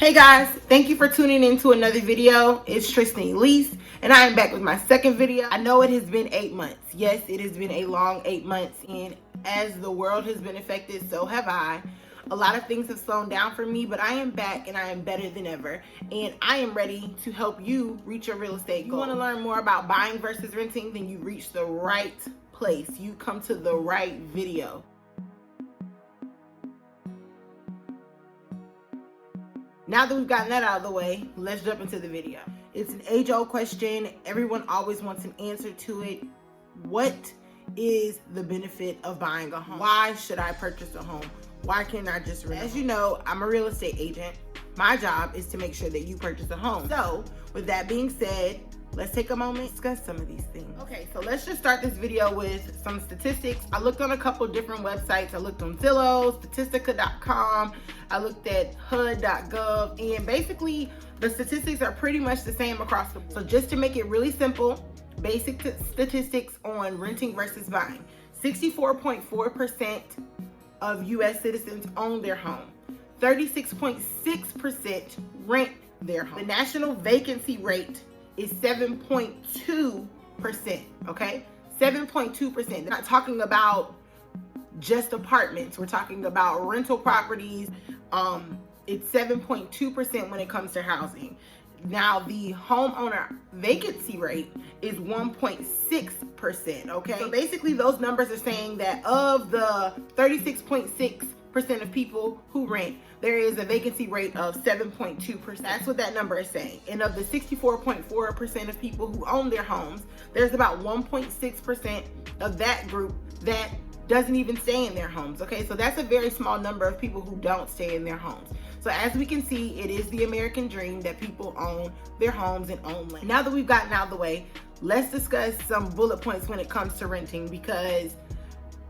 Hey guys, thank you for tuning in to another video. It's Tristan Elise, and I am back with my second video. I know it has been 8 months. Yes, it has been a long 8 months, and as the world has been affected, so have I. A lot of things have slowed down for me, but I am back and I am better than ever. And I am ready to help you reach your real estate goal. If you want to learn more about buying versus renting, then you reach the right place. You come to the right video. Now that we've gotten that out of the way, let's jump into the video. It's an age-old question. Everyone always wants an answer to it. What is the benefit of buying a home? Why should I purchase a home? Why can't I just rent? As you know, I'm a real estate agent. My job is to make sure that you purchase a home. So with that being said, let's take a moment to discuss some of these things. Okay, so let's just start this video with some statistics. I looked on a couple different websites. I looked on Zillow, Statistica.com. I looked at HUD.gov, and basically the statistics are pretty much the same across the board. So just to make it really simple, basic statistics on renting versus buying. 64.4% of US citizens own their home. 36.6% rent their home. The national vacancy rate is 7.2%, okay? 7.2%. They're not talking about just apartments. We're talking about rental properties. It's 7.2% when it comes to housing. Now, the homeowner vacancy rate is 1.6%, okay? So basically, those numbers are saying that of the 36.6% of people who rent, there is a vacancy rate of 7.2%. That's what that number is saying. And of the 64.4% of people who own their homes, there's about 1.6% of that group that doesn't even stay in their homes, okay? So that's a very small number of people who don't stay in their homes. So as we can see, it is the American dream that people own their homes and own land. Now that we've gotten out of the way, let's discuss some bullet points when it comes to renting, because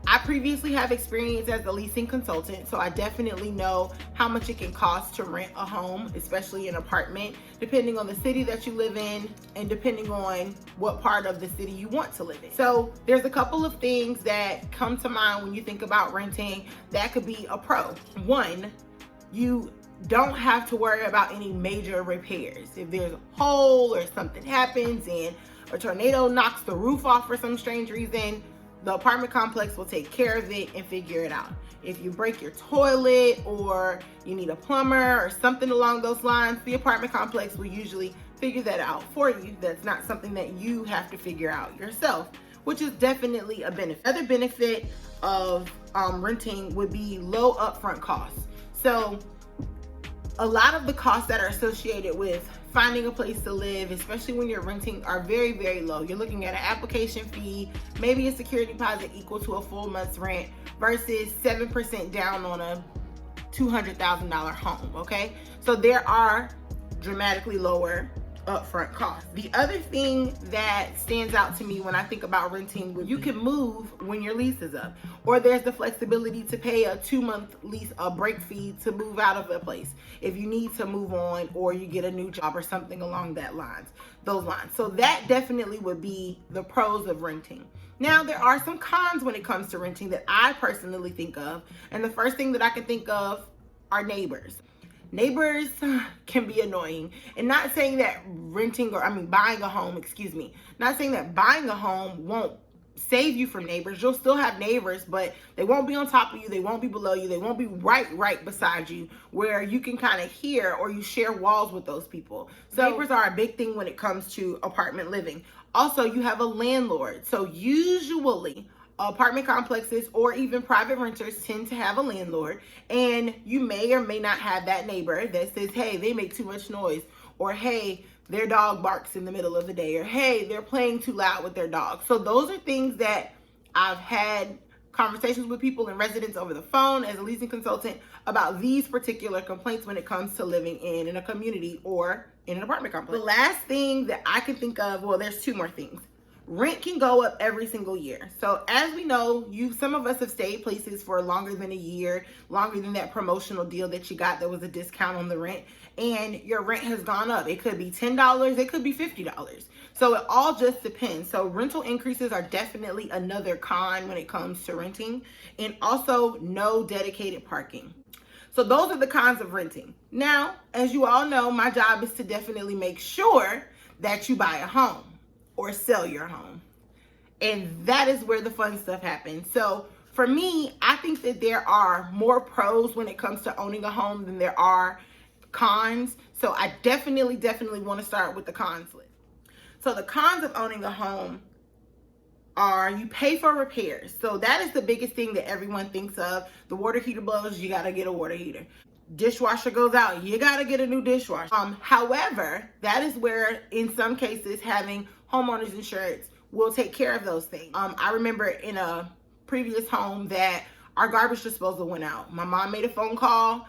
I previously have experience as a leasing consultant, so I definitely know how much it can cost to rent a home, especially an apartment, depending on the city that you live in and depending on what part of the city you want to live in. So there's a couple of things that come to mind when you think about renting that could be a pro. One, you don't have to worry about any major repairs. If there's a hole or something happens and a tornado knocks the roof off for some strange reason, the apartment complex will take care of it and figure it out. If you break your toilet or you need a plumber or something along those lines, the apartment complex will usually figure that out for you. That's not something that you have to figure out yourself, which is definitely a benefit. Another benefit of renting would be low upfront costs. So a lot of the costs that are associated with finding a place to live, especially when you're renting, are very, very low. You're looking at an application fee, maybe a security deposit equal to a full month's rent versus 7% down on a $200,000 home, okay? So there are dramatically lower upfront costs. The other thing that stands out to me when I think about renting, you can move when your lease is up, or there's the flexibility to pay a 2-month lease, a break fee to move out of a place if you need to move on or you get a new job or something along those lines. So that definitely would be the pros of renting. Now, there are some cons when it comes to renting that I personally think of, and the first thing that I can think of are neighbors. Neighbors can be annoying, and not saying that buying a home, not saying that buying a home won't save you from neighbors. You'll still have neighbors, but they won't be on top of you. They won't be below you. They won't be right beside you where you can kind of hear, or you share walls with those people. So neighbors are a big thing when it comes to apartment living. Also, you have a landlord. So usually apartment complexes or even private renters tend to have a landlord, and you may or may not have that neighbor that says, hey, they make too much noise, or hey, their dog barks in the middle of the day, or hey, they're playing too loud with their dog. So those are things that I've had conversations with people and residents over the phone as a leasing consultant about these particular complaints when it comes to living in a community or in an apartment complex. The last thing that I can think of, well, there's two more things. Rent can go up every single year. So as we know, some of us have stayed places for longer than a year, longer than that promotional deal that you got that was a discount on the rent, and your rent has gone up. It could be $10, it could be $50. So it all just depends. So rental increases are definitely another con when it comes to renting, and also no dedicated parking. So those are the cons of renting. Now, as you all know, my job is to definitely make sure that you buy a home or sell your home. And that is where the fun stuff happens. So for me, I think that there are more pros when it comes to owning a home than there are cons. So I definitely want to start with the cons list. So the cons of owning a home are you pay for repairs. So that is the biggest thing that everyone thinks of. The water heater blows, you got to get a water heater. Dishwasher goes out, you got to get a new dishwasher. However, that is where in some cases having homeowners insurance will take care of those things. I remember in a previous home that our garbage disposal went out. My mom made a phone call.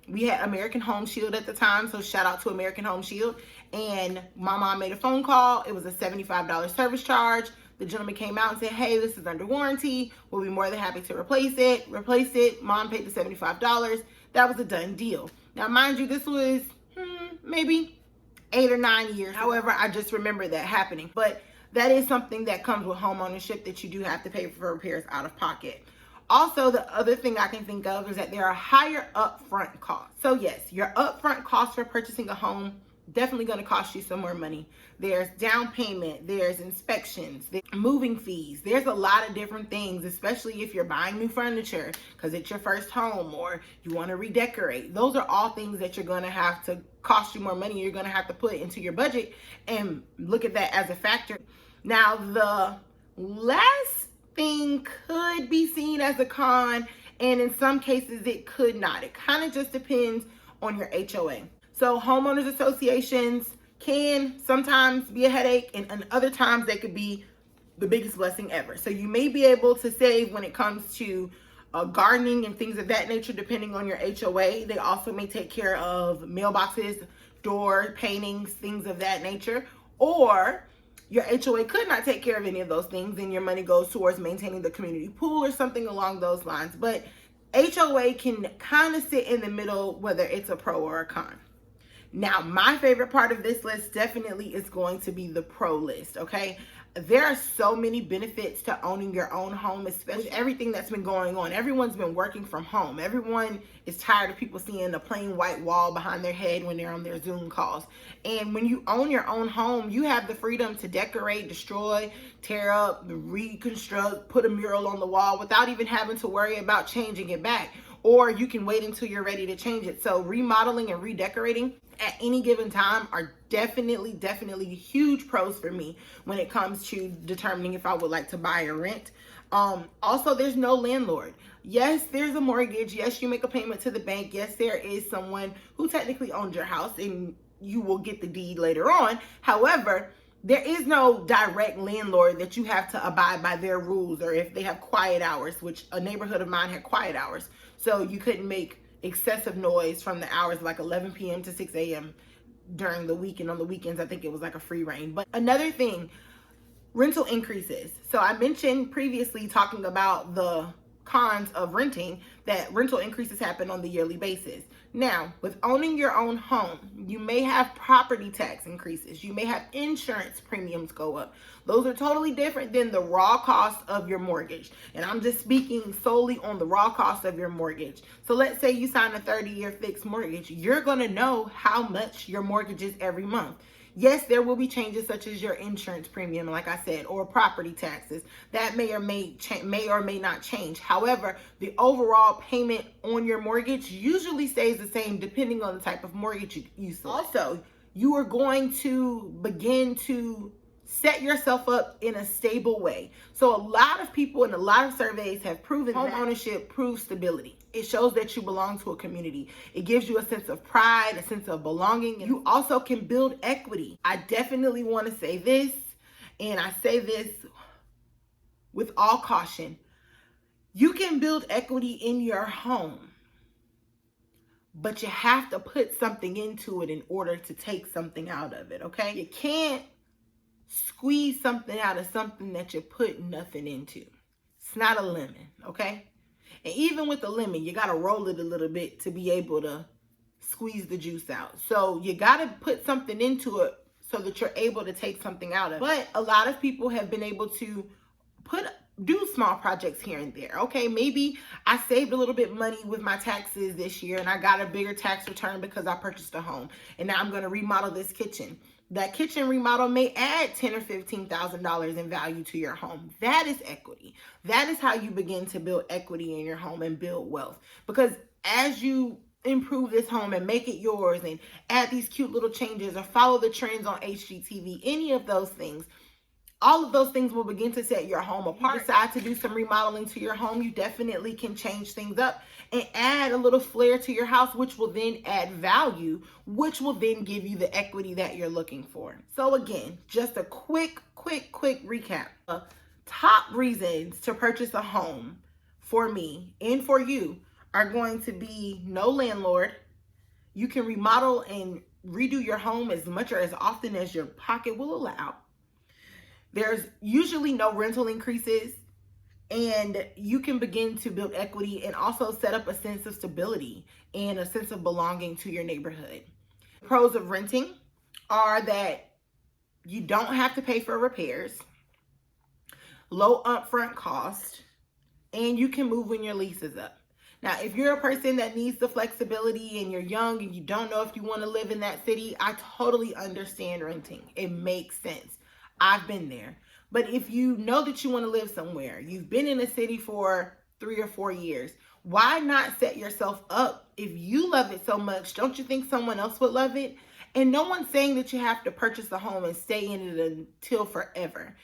We had American Home Shield at the time, so shout out to American Home Shield. And my mom made a phone call. It was a $75 service charge. The gentleman came out and said, hey, this is under warranty. We'll be more than happy to replace it. Mom paid the $75. That was a done deal. Now, mind you, this was maybe 8 or 9 years. However, I just remember that happening. But that is something that comes with home ownership, that you do have to pay for repairs out of pocket. Also, the other thing I can think of is that there are higher upfront costs. So yes, your upfront costs for purchasing a home definitely going to cost you some more money. There's down payment, there's inspections, there's moving fees. There's a lot of different things, especially if you're buying new furniture because it's your first home or you want to redecorate. Those are all things that you're going to have to cost you more money. You're going to have to put into your budget and look at that as a factor. Now, the last thing could be seen as a con, and in some cases it could not. It kind of just depends on your HOA. So homeowners associations can sometimes be a headache, and other times they could be the biggest blessing ever. So you may be able to save when it comes to gardening and things of that nature, depending on your HOA. They also may take care of mailboxes, door paintings, things of that nature. Or your HOA could not take care of any of those things, and your money goes towards maintaining the community pool or something along those lines. But HOA can kind of sit in the middle, whether it's a pro or a con. Now, my favorite part of this list definitely is going to be the pro list, okay? There are so many benefits to owning your own home, especially everything that's been going on. Everyone's been working from home. Everyone is tired of people seeing a plain white wall behind their head when they're on their Zoom calls. And when you own your own home, you have the freedom to decorate, destroy, tear up, reconstruct, put a mural on the wall without even having to worry about changing it back. Or you can wait until you're ready to change it. So remodeling and redecorating at any given time are definitely huge pros for me when it comes to determining if I would like to buy or rent. Also, there's no landlord. Yes, there's a mortgage. Yes, you make a payment to the bank. Yes, there is someone who technically owns your house and you will get the deed later on. However, there is no direct landlord that you have to abide by their rules, or if they have quiet hours, which a neighborhood of mine had quiet hours. So you couldn't make excessive noise from the hours like 11 p.m. to 6 a.m. during the week, and on the weekends, I think it was like a free reign. But another thing, rental increases. So I mentioned previously, talking about the cons of renting, that rental increases happen on the yearly basis. Now, with owning your own home, you may have property tax increases. You may have insurance premiums go up. Those are totally different than the raw cost of your mortgage. And I'm just speaking solely on the raw cost of your mortgage. So let's say you sign a 30-year fixed mortgage. You're going to know how much your mortgage is every month. Yes, there will be changes such as your insurance premium, like I said, or property taxes. That may or may not change. However, the overall payment on your mortgage usually stays the same depending on the type of mortgage you select. Also, you are going to begin to set yourself up in a stable way. So a lot of people and a lot of surveys have proven home ownership proves stability. It shows that you belong to a community. It gives you a sense of pride, a sense of belonging. You also can build equity. I definitely want to say this, and I say this with all caution. You can build equity in your home, but you have to put something into it in order to take something out of it, okay? You can't squeeze something out of something that you put nothing into. It's not a lemon, okay? And even with the lemon, you got to roll it a little bit to be able to squeeze the juice out. So you got to put something into it so that you're able to take something out of it. But a lot of people have been able to put do small projects here and there. Okay, maybe I saved a little bit money with my taxes this year and I got a bigger tax return because I purchased a home, and now I'm going to remodel this kitchen. That kitchen remodel may add $10,000 or $15,000 in value to your home. That is equity. That is how you begin to build equity in your home and build wealth. Because as you improve this home and make it yours and add these cute little changes or follow the trends on HGTV, any of those things, all of those things will begin to set your home apart. If you decide to do some remodeling to your home, you definitely can change things up and add a little flair to your house, which will then add value, which will then give you the equity that you're looking for. So again, just a quick recap. Top reasons to purchase a home for me and for you are going to be no landlord. You can remodel and redo your home as much or as often as your pocket will allow. There's usually no rental increases, and you can begin to build equity and also set up a sense of stability and a sense of belonging to your neighborhood. Pros of renting are that you don't have to pay for repairs, low upfront cost, and you can move when your lease is up. Now, if you're a person that needs the flexibility and you're young and you don't know if you want to live in that city, I totally understand renting. It makes sense. I've been there. But if you know that you want to live somewhere, you've been in a city for 3 or 4 years, why not set yourself up? If you love it so much, don't you think someone else would love it? And no one's saying that you have to purchase a home and stay in it until forever.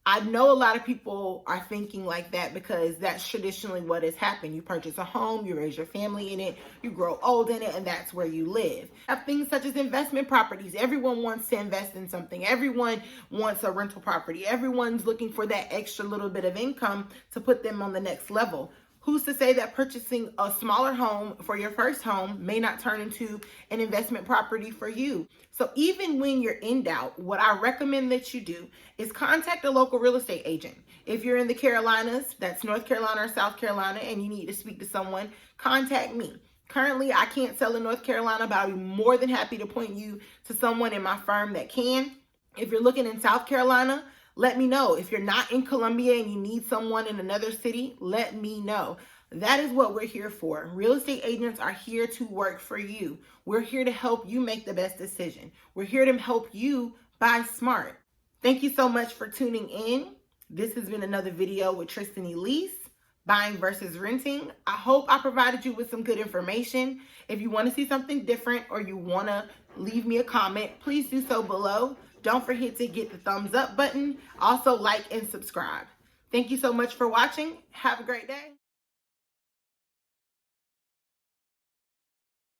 I know a lot of people are thinking like that because that's traditionally what has happened. You purchase a home, you raise your family in it, you grow old in it, and that's where you live. Have things such as investment properties. Everyone wants to invest in something. Everyone wants a rental property. Everyone's looking for that extra little bit of income to put them on the next level. Who's to say that purchasing a smaller home for your first home may not turn into an investment property for you? So even when you're in doubt, what I recommend that you do is contact a local real estate agent. If you're in the Carolinas, that's North Carolina or South Carolina, and you need to speak to someone, contact me. Currently, I can't sell in North Carolina, but I'll be more than happy to point you to someone in my firm that can. If you're looking in South Carolina, let me know. If you're not in Columbia and you need someone in another city, let me know. That is what we're here for. Real estate agents are here to work for you. We're here to help you make the best decision. We're here to help you buy smart. Thank you so much for tuning in. This has been another video with Tristan Elise, buying versus renting. I hope I provided you with some good information. If you want to see something different or you want to leave me a comment, please do so below. Don't forget to hit the thumbs up button. Also, like and subscribe. Thank you so much for watching. Have a great day.